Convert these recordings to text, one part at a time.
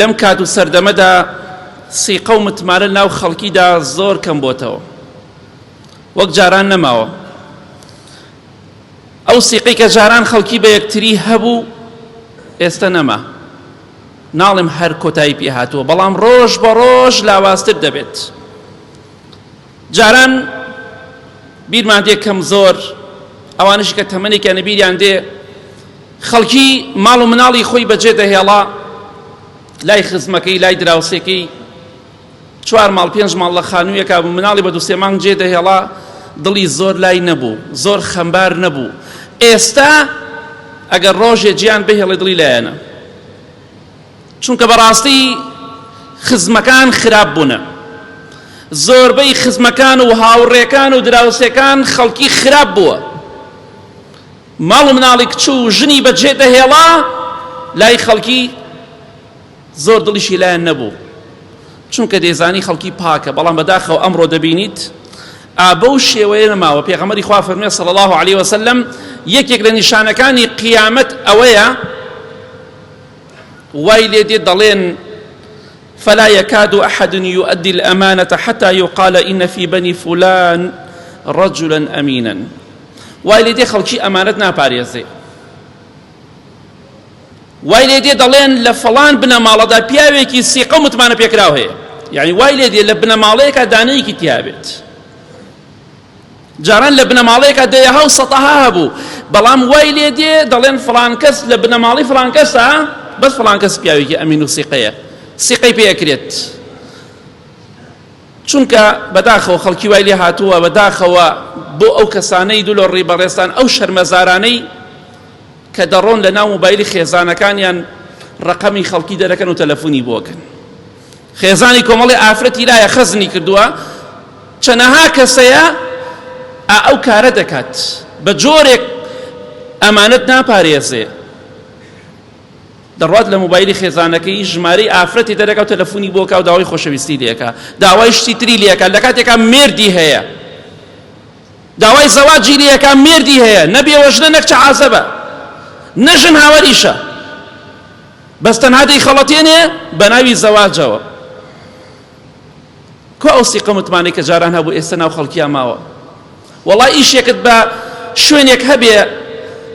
لەم کات و سەردەمەدا سیقە و متمانە ناو خەڵکیدا زۆر کەم بۆتەوە، وەک جاران نەماوە. ئەو سیقەی کە جاران خەڵکی بە یەکتری هەبوو ئێستا نەما. ناڵێم هەر کۆتایی پێ هاتووە، بەڵام ڕۆژ بە ڕۆژ لاوازتر دەبێت. جاران بیرمان دێ کەم زۆر، ئەوانشی کە تەمەنێکیان بیریان دێ، خەڵکی ماڵ و مناڵی خۆی بەجێ دەهێڵا لای خزمەکەی، لای دراوسێکەی، 4 ماڵ 5 ماڵ لە خانوویەکە بوو، مناڵی بە 2-3 مانگ جێ دەهێڵا، دڵی زۆر لای نەبوو، زۆر خەمبار نەبوو. ئێستا ئەگەر ڕۆژێ گیان بهێڵێ دڵی لایەنە، چونکە بەڕاستی خزمەکان خراپ بوونە. زۆربەی خزمەکان و هاوڕێکان و دراوسێکان خەڵکی خراپ بووە. ماڵ و مناڵی کچ و ژنی بەجێ دەهێڵا لای خەڵکی زۆر دڵیشی لایەن نەبوو، چونکە دەیزانی خەڵکی پاکە. بەڵام بەداخەوە ئەمڕۆ دەبینیت بەو شێوەیە نەماوە. پێغەمبەری خوا فەرمووی صلی الله عليه وسلم یەکێک لە نیشانەکانی قیامەت ئەوەیە، وای لێ دێ دەڵێن فلا يكاد أحد يؤدي الأمانة حتى يقال إن في بني فلان رجلا أمينا. وای لێ دێ خەڵکی ئەمانەت ناپارێزێ. وای لێ دێ دەڵێن لە فەڵان بنەماڵەدا پیاوێکی سیقە و متمانە پێکراو هەیە، یعنی وای لێ دێ لە بنەماڵەیەکە دانەیەکی تیابێت. جاران لە بنەماڵەیەکە دەیەها و سەتەها هەبوو، بەڵام وای لێ دێ دەڵێن فڵان کەس لە بنەماڵی فڵان کەسە، بەس فڵان کەس پیاوێکی ئەمین و سیقەیە، سیقەی پێەکرێت. چونکە بەداخەوە خەڵکی وای لێ هاتووە، بەداخەوە بۆ ئەو کەسانەی دوو لە ڕێبەڕێستان ئەو شەرمەزارانەی کە دەڕۆن لە ناو مۆبایلی خێزانەکانیان ڕقەمی خەڵکی دەرەکەن و تەلەفۆنی بۆکەن. خێزانی کۆمەڵی ئافرەتی لایە خەزنی کردووە، چەنەها کەسەیە ئەو کارە دەکات بە جۆرێک ئەمانەت ناپارێزێ. دەڕوات لە مۆبایلی خێزانەکەی ژمارەی ئافرەتی دەرەکە و تەلەفۆنی بۆکە و داوای خۆشەویستی لێکە، داوای شتی تری لێکە، لە کاتێکا مێردی هەیە، داوای زەواجی لێکە، مێردی هەیە، نەبێ وەژنە نەکچە عازەبە، نەژن هاوەریشە، بەس تەنها دەیخەڵەتێنێ بە ناوی زەواجەوە. کۆ ئەو سیقە متمانەی کە جاران هەبوو ئێستا ناو خەڵکیان ماوە. وەڵای ئیشێکت بە شوێنێک هەبێ،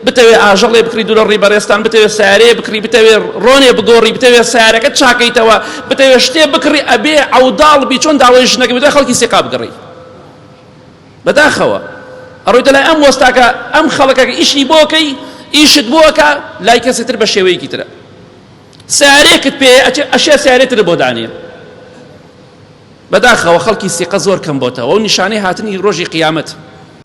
بتەوێ ئاژەڵێ بکری دوو لە ڕێبەڕێستان، بتەوێ سیارەیە بکری، بتەوێ ڕۆنێ بگۆڕی، بتەوێ سیارەکەت چاکەیتەوە، بتەوێ شتێ بکڕی، ئەبێ ئەوداڵ بی چۆن داوای ژنەکە بێ خەڵکی سیقا بگڕی. بەداخەوە ئەڕۆیتە لای ئەم وەستاکە ئەم خەڵکەکە ئیشی بۆکەی، ئیشت بۆکە لای کەسێتر بە شێوەیەکی ترە. سیارەیەکت پێ ئەشێ سیارێتر بۆ دانێ. بەداخەوە خەڵکی سیقە زۆر کەم بۆتەوە و نیشانەی هاتنی ڕۆژی قیامەت.